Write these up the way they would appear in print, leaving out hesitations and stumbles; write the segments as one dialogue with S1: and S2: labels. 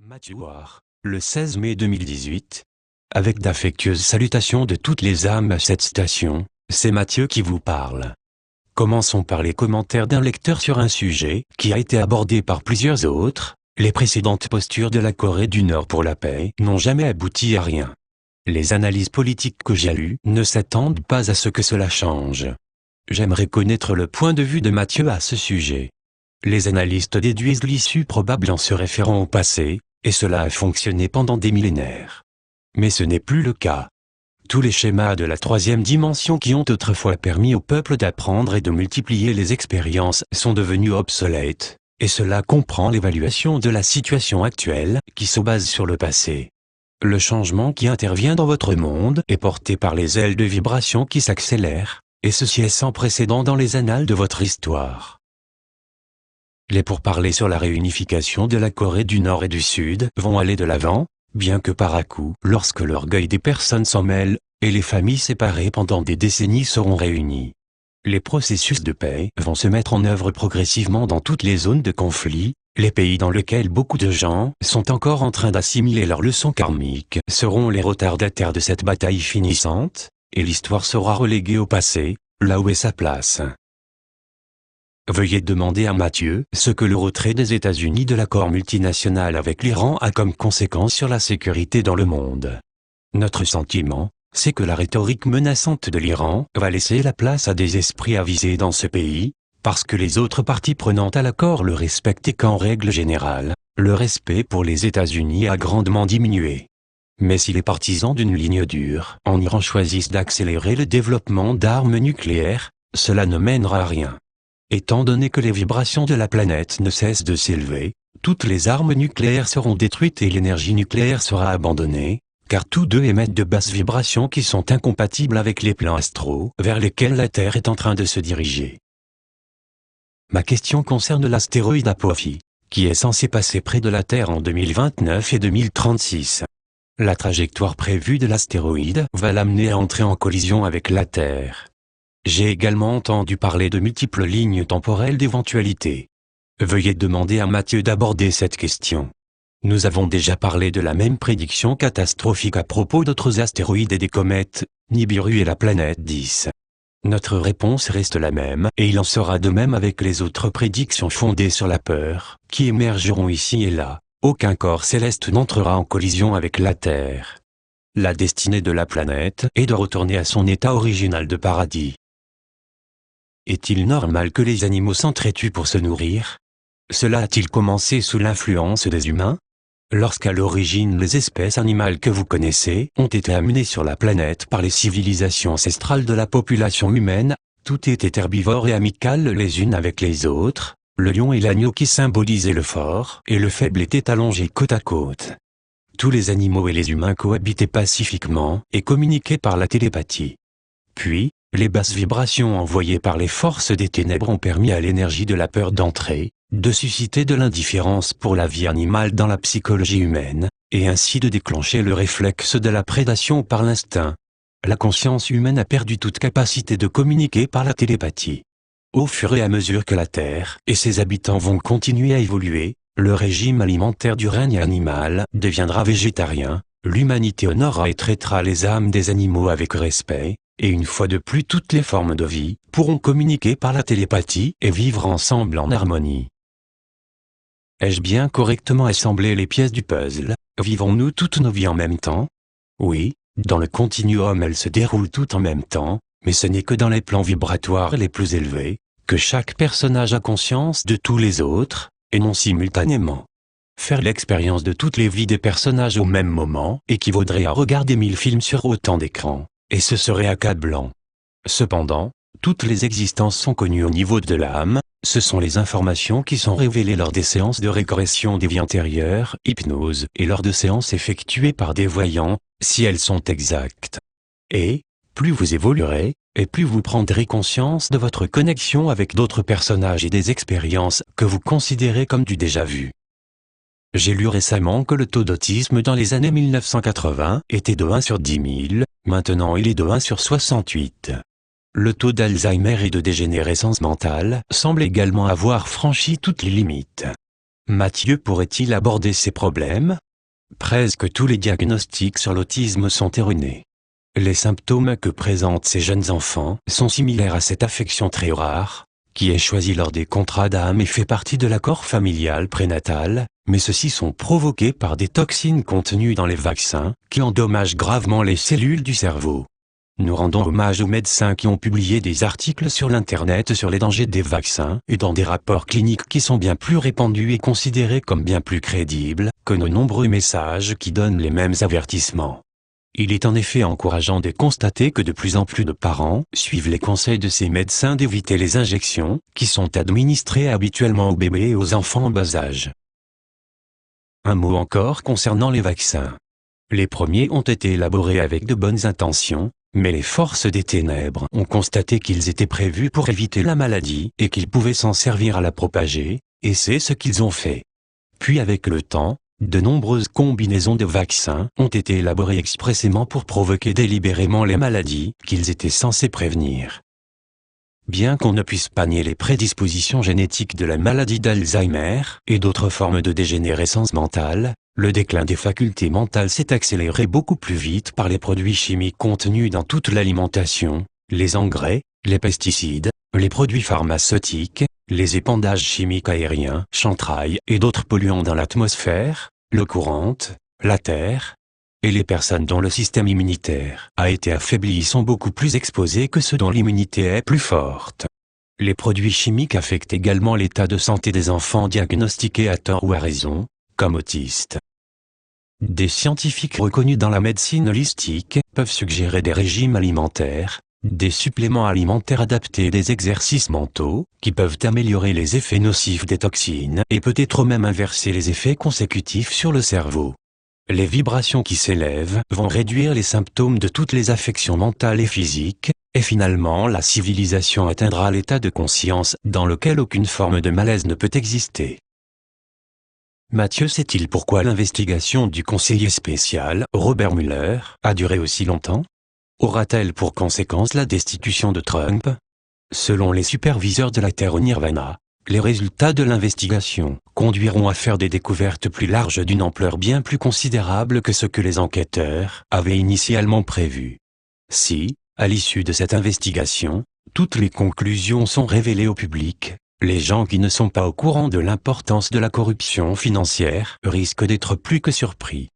S1: Mathieu War, le 16 mai 2018. Avec d'affectueuses salutations de toutes les âmes à cette station, c'est Mathieu qui vous parle. Commençons par les commentaires d'un lecteur sur un sujet qui a été abordé par plusieurs autres. Les précédentes postures de la Corée du Nord pour la paix n'ont jamais abouti à rien. Les analyses politiques que j'ai lues ne s'attendent pas à ce que cela change. J'aimerais connaître le point de vue de Mathieu à ce sujet. Les analystes déduisent l'issue probable en se référant au passé, et cela a fonctionné pendant des millénaires. Mais ce n'est plus le cas. Tous les schémas de la troisième dimension qui ont autrefois permis au peuple d'apprendre et de multiplier les expériences sont devenus obsolètes, et cela comprend l'évaluation de la situation actuelle qui se base sur le passé. Le changement qui intervient dans votre monde est porté par les ailes de vibration qui s'accélèrent, et ceci est sans précédent dans les annales de votre histoire. Les pourparlers sur la réunification de la Corée du Nord et du Sud vont aller de l'avant, bien que par à-coup, lorsque l'orgueil des personnes s'en mêle, et les familles séparées pendant des décennies seront réunies. Les processus de paix vont se mettre en œuvre progressivement dans toutes les zones de conflit. Les pays dans lesquels beaucoup de gens sont encore en train d'assimiler leurs leçons karmiques seront les retardataires de cette bataille finissante, et l'histoire sera reléguée au passé, là où est sa place. Veuillez demander à Mathieu ce que le retrait des États-Unis de l'accord multinational avec l'Iran a comme conséquence sur la sécurité dans le monde. Notre sentiment, c'est que la rhétorique menaçante de l'Iran va laisser la place à des esprits avisés dans ce pays, parce que les autres parties prenantes à l'accord le respectent et qu'en règle générale, le respect pour les États-Unis a grandement diminué. Mais si les partisans d'une ligne dure en Iran choisissent d'accélérer le développement d'armes nucléaires, cela ne mènera à rien. Étant donné que les vibrations de la planète ne cessent de s'élever, toutes les armes nucléaires seront détruites et l'énergie nucléaire sera abandonnée, car tous deux émettent de basses vibrations qui sont incompatibles avec les plans astraux vers lesquels la Terre est en train de se diriger. Ma question concerne l'astéroïde Apophis, qui est censé passer près de la Terre en 2029 et 2036. La trajectoire prévue de l'astéroïde va l'amener à entrer en collision avec la Terre. J'ai également entendu parler de multiples lignes temporelles d'éventualité. Veuillez demander à Mathieu d'aborder cette question. Nous avons déjà parlé de la même prédiction catastrophique à propos d'autres astéroïdes et des comètes, Nibiru et la planète 10. Notre réponse reste la même, et il en sera de même avec les autres prédictions fondées sur la peur, qui émergeront ici et là. Aucun corps céleste n'entrera en collision avec la Terre. La destinée de la planète est de retourner à son état original de paradis. Est-il normal que les animaux s'entretuent pour se nourrir? Cela a-t-il commencé sous l'influence des humains? Lorsqu'à l'origine les espèces animales que vous connaissez ont été amenées sur la planète par les civilisations ancestrales de la population humaine, toutes étaient herbivores et amicales les unes avec les autres, le lion et l'agneau qui symbolisaient le fort et le faible étaient allongés côte à côte. Tous les animaux et les humains cohabitaient pacifiquement et communiquaient par la télépathie. Puis, les basses vibrations envoyées par les forces des ténèbres ont permis à l'énergie de la peur d'entrer, de susciter de l'indifférence pour la vie animale dans la psychologie humaine, et ainsi de déclencher le réflexe de la prédation par l'instinct. La conscience humaine a perdu toute capacité de communiquer par la télépathie. Au fur et à mesure que la Terre et ses habitants vont continuer à évoluer, le régime alimentaire du règne animal deviendra végétarien, l'humanité honorera et traitera les âmes des animaux avec respect, et une fois de plus toutes les formes de vie pourront communiquer par la télépathie et vivre ensemble en harmonie. Ai-je bien correctement assemblé les pièces du puzzle? Vivons-nous toutes nos vies en même temps? Oui, dans le continuum elles se déroulent toutes en même temps, mais ce n'est que dans les plans vibratoires les plus élevés, que chaque personnage a conscience de tous les autres, et non simultanément. Faire l'expérience de toutes les vies des personnages au même moment équivaudrait à regarder 1000 films sur autant d'écrans, et ce serait accablant. Cependant, toutes les existences sont connues au niveau de l'âme, ce sont les informations qui sont révélées lors des séances de régression des vies antérieures, hypnose, et lors de séances effectuées par des voyants, si elles sont exactes. Et, plus vous évoluerez, et plus vous prendrez conscience de votre connexion avec d'autres personnages et des expériences que vous considérez comme du déjà-vu. J'ai lu récemment que le taux d'autisme dans les années 1980 était de 1 sur 10 000, maintenant il est de 1 sur 68. Le taux d'Alzheimer et de dégénérescence mentale semble également avoir franchi toutes les limites. Mathieu pourrait-il aborder ces problèmes? Presque tous les diagnostics sur l'autisme sont erronés. Les symptômes que présentent ces jeunes enfants sont similaires à cette affection très rare, qui est choisie lors des contrats d'âme et fait partie de l'accord familial prénatal, mais ceux-ci sont provoqués par des toxines contenues dans les vaccins, qui endommagent gravement les cellules du cerveau. Nous rendons hommage aux médecins qui ont publié des articles sur l'Internet sur les dangers des vaccins et dans des rapports cliniques qui sont bien plus répandus et considérés comme bien plus crédibles que nos nombreux messages qui donnent les mêmes avertissements. Il est en effet encourageant de constater que de plus en plus de parents suivent les conseils de ces médecins d'éviter les injections qui sont administrées habituellement aux bébés et aux enfants en bas âge. Un mot encore concernant les vaccins. Les premiers ont été élaborés avec de bonnes intentions, mais les forces des ténèbres ont constaté qu'ils étaient prévus pour éviter la maladie et qu'ils pouvaient s'en servir à la propager, et c'est ce qu'ils ont fait. Puis avec le temps, de nombreuses combinaisons de vaccins ont été élaborées expressément pour provoquer délibérément les maladies qu'ils étaient censés prévenir. Bien qu'on ne puisse pas nier les prédispositions génétiques de la maladie d'Alzheimer et d'autres formes de dégénérescence mentale, le déclin des facultés mentales s'est accéléré beaucoup plus vite par les produits chimiques contenus dans toute l'alimentation, les engrais, les pesticides, les produits pharmaceutiques, les épandages chimiques aériens, chantrails et d'autres polluants dans l'atmosphère, l'eau courante, la terre. Et les personnes dont le système immunitaire a été affaibli sont beaucoup plus exposées que ceux dont l'immunité est plus forte. Les produits chimiques affectent également l'état de santé des enfants diagnostiqués à tort ou à raison, comme autistes. Des scientifiques reconnus dans la médecine holistique peuvent suggérer des régimes alimentaires, des suppléments alimentaires adaptés et des exercices mentaux, qui peuvent améliorer les effets nocifs des toxines et peut-être même inverser les effets consécutifs sur le cerveau. Les vibrations qui s'élèvent vont réduire les symptômes de toutes les affections mentales et physiques, et finalement la civilisation atteindra l'état de conscience dans lequel aucune forme de malaise ne peut exister. Mathieu sait-il pourquoi l'investigation du conseiller spécial, Robert Mueller, a duré aussi longtemps? Aura-t-elle pour conséquence la destitution de Trump? Selon les superviseurs de la Terre au Nirvana, les résultats de l'investigation conduiront à faire des découvertes plus larges d'une ampleur bien plus considérable que ce que les enquêteurs avaient initialement prévu. Si, à l'issue de cette investigation, toutes les conclusions sont révélées au public, les gens qui ne sont pas au courant de l'importance de la corruption financière risquent d'être plus que surpris.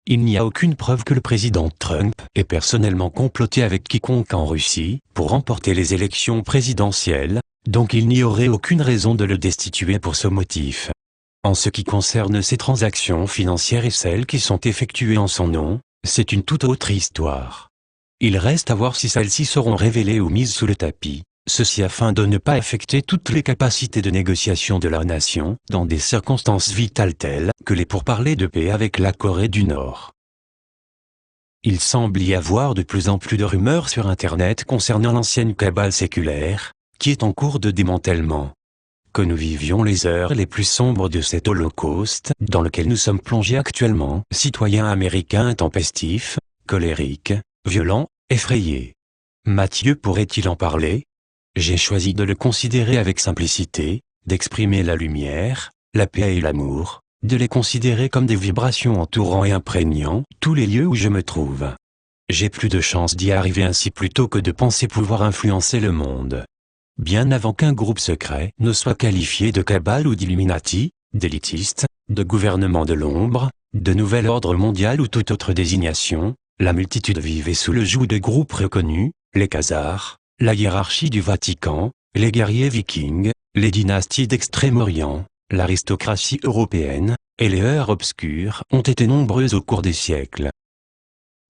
S1: Il n'y a aucune preuve que le président Trump ait personnellement comploté avec quiconque en Russie pour remporter les élections présidentielles, donc il n'y aurait aucune raison de le destituer pour ce motif. En ce qui concerne ces transactions financières et celles qui sont effectuées en son nom, c'est une toute autre histoire. Il reste à voir si celles-ci seront révélées ou mises sous le tapis. Ceci afin de ne pas affecter toutes les capacités de négociation de la nation, dans des circonstances vitales telles que les pourparlers de paix avec la Corée du Nord. Il semble y avoir de plus en plus de rumeurs sur Internet concernant l'ancienne cabale séculaire, qui est en cours de démantèlement. Que nous vivions les heures les plus sombres de cet holocauste, dans lequel nous sommes plongés actuellement, citoyens américains intempestifs, colériques, violents, effrayés. Mathieu pourrait-il en parler? J'ai choisi de le considérer avec simplicité, d'exprimer la lumière, la paix et l'amour, de les considérer comme des vibrations entourant et imprégnant tous les lieux où je me trouve. J'ai plus de chance d'y arriver ainsi plutôt que de penser pouvoir influencer le monde. Bien avant qu'un groupe secret ne soit qualifié de cabale ou d'illuminati, d'élitiste, de gouvernement de l'ombre, de nouvel ordre mondial ou toute autre désignation, la multitude vivait sous le joug de groupes reconnus, les Khazars, la hiérarchie du Vatican, les guerriers vikings, les dynasties d'Extrême-Orient, l'aristocratie européenne, et les heures obscures ont été nombreuses au cours des siècles.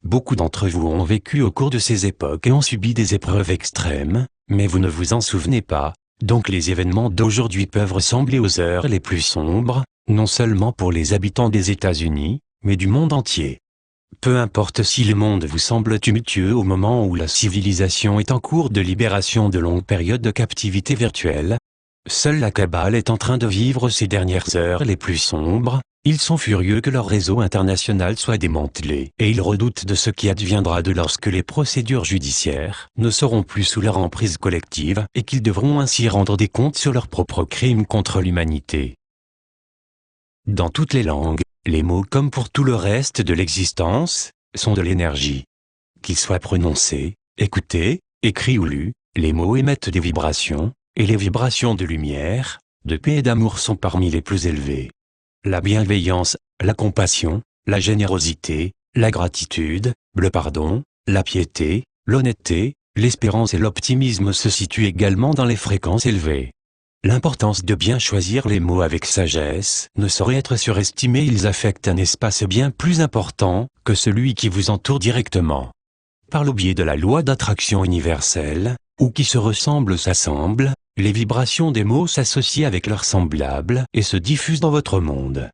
S1: Beaucoup d'entre vous ont vécu au cours de ces époques et ont subi des épreuves extrêmes, mais vous ne vous en souvenez pas, donc les événements d'aujourd'hui peuvent ressembler aux heures les plus sombres, non seulement pour les habitants des États-Unis, mais du monde entier. Peu importe si le monde vous semble tumultueux au moment où la civilisation est en cours de libération de longues périodes de captivité virtuelle, seule la cabale est en train de vivre ces dernières heures les plus sombres, ils sont furieux que leur réseau international soit démantelé et ils redoutent de ce qui adviendra de lorsque les procédures judiciaires ne seront plus sous leur emprise collective et qu'ils devront ainsi rendre des comptes sur leurs propres crimes contre l'humanité. Dans toutes les langues, les mots comme pour tout le reste de l'existence, sont de l'énergie. Qu'ils soient prononcés, écoutés, écrits ou lus, les mots émettent des vibrations, et les vibrations de lumière, de paix et d'amour sont parmi les plus élevées. La bienveillance, la compassion, la générosité, la gratitude, le pardon, la piété, l'honnêteté, l'espérance et l'optimisme se situent également dans les fréquences élevées. L'importance de bien choisir les mots avec sagesse ne saurait être surestimée, ils affectent un espace bien plus important que celui qui vous entoure directement. Par le biais de la loi d'attraction universelle, où qui se ressemblent s'assemblent, les vibrations des mots s'associent avec leurs semblables et se diffusent dans votre monde.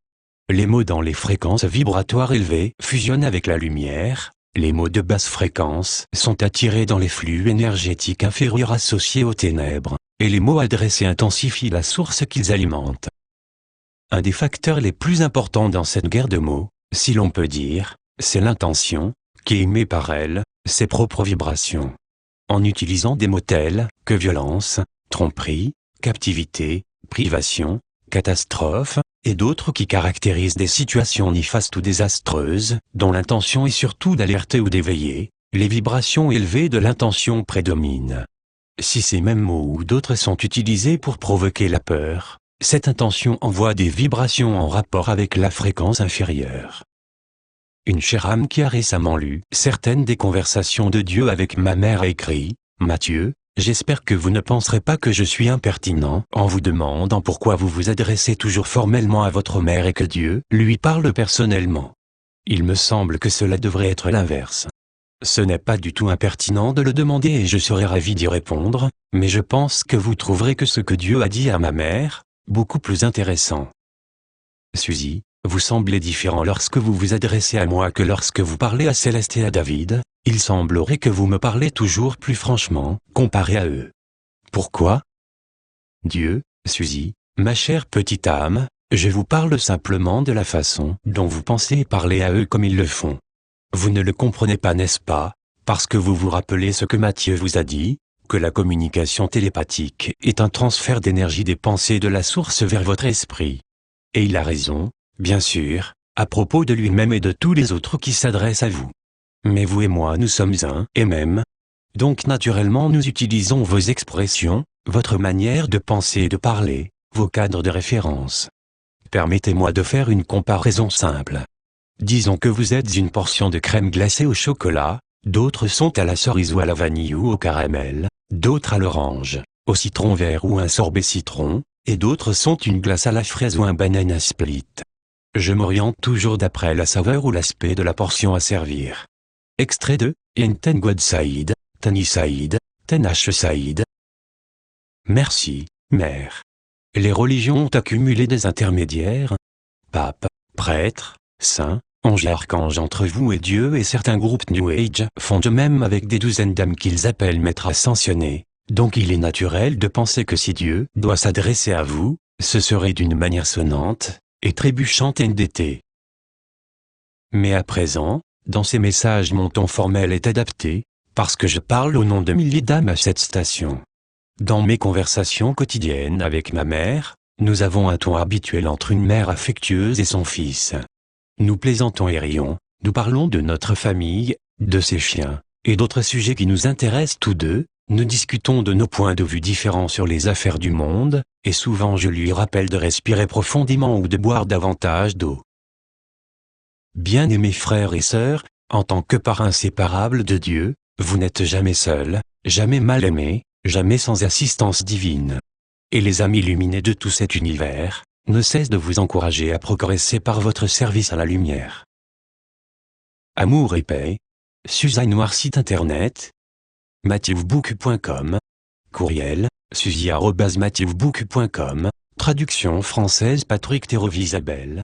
S1: Les mots dans les fréquences vibratoires élevées fusionnent avec la lumière, les mots de basse fréquence sont attirés dans les flux énergétiques inférieurs associés aux ténèbres, et les mots adressés intensifient la source qu'ils alimentent. Un des facteurs les plus importants dans cette guerre de mots, si l'on peut dire, c'est l'intention, qui émet par elle ses propres vibrations. En utilisant des mots tels que violence, tromperie, captivité, privation, catastrophe, et d'autres qui caractérisent des situations néfastes ou désastreuses, dont l'intention est surtout d'alerter ou d'éveiller, les vibrations élevées de l'intention prédominent. Si ces mêmes mots ou d'autres sont utilisés pour provoquer la peur, cette intention envoie des vibrations en rapport avec la fréquence inférieure. Une chère âme qui a récemment lu certaines des conversations de Dieu avec ma mère a écrit « Mathieu, j'espère que vous ne penserez pas que je suis impertinent en vous demandant pourquoi vous vous adressez toujours formellement à votre mère et que Dieu lui parle personnellement. Il me semble que cela devrait être l'inverse. Ce n'est pas du tout impertinent de le demander et je serais ravi d'y répondre, mais je pense que vous trouverez que ce que Dieu a dit à ma mère, beaucoup plus intéressant. Suzy, vous semblez différent lorsque vous vous adressez à moi que lorsque vous parlez à Céleste et à David, il semblerait que vous me parlez toujours plus franchement, comparé à eux. Pourquoi? Dieu, Suzy, ma chère petite âme, je vous parle simplement de la façon dont vous pensez parler à eux comme ils le font. Vous ne le comprenez pas, n'est-ce pas, parce que vous vous rappelez ce que Matthieu vous a dit, que la communication télépathique est un transfert d'énergie des pensées de la source vers votre esprit. Et il a raison, bien sûr, à propos de lui-même et de tous les autres qui s'adressent à vous. Mais vous et moi nous sommes un et même. Donc naturellement nous utilisons vos expressions, votre manière de penser et de parler, vos cadres de référence. Permettez-moi de faire une comparaison simple. Disons que vous êtes une portion de crème glacée au chocolat, d'autres sont à la cerise ou à la vanille ou au caramel, d'autres à l'orange, au citron vert ou un sorbet citron, et d'autres sont une glace à la fraise ou un banana split. Je m'oriente toujours d'après la saveur ou l'aspect de la portion à servir. Extrait de Yen Ten God Saïd, Tani Saïd, Ten H Saïd. Merci, mère. Les religions ont accumulé des intermédiaires, papes, prêtres, saints, anges et archanges entre vous et Dieu, et certains groupes New Age font de même avec des douzaines d'âmes qu'ils appellent maîtres ascensionnés. Donc il est naturel de penser que si Dieu doit s'adresser à vous, ce serait d'une manière sonnante et trébuchante et endettée. Mais à présent, dans ces messages mon ton formel est adapté, parce que je parle au nom de milliers d'âmes à cette station. Dans mes conversations quotidiennes avec ma mère, nous avons un ton habituel entre une mère affectueuse et son fils. Nous plaisantons et rions, nous parlons de notre famille, de ses chiens, et d'autres sujets qui nous intéressent tous deux, nous discutons de nos points de vue différents sur les affaires du monde, et souvent je lui rappelle de respirer profondément ou de boire davantage d'eau. Bien-aimés frères et sœurs, en tant que part inséparable de Dieu, vous n'êtes jamais seuls, jamais mal aimés, jamais sans assistance divine. Et les âmes illuminées de tout cet univers ne cessent de vous encourager à progresser par votre service à la lumière. Amour et paix. Suzanne Noir, site internet mathieubook.com, courriel suzy@mathieubook.com, traduction française Patrick Thérovisabelle.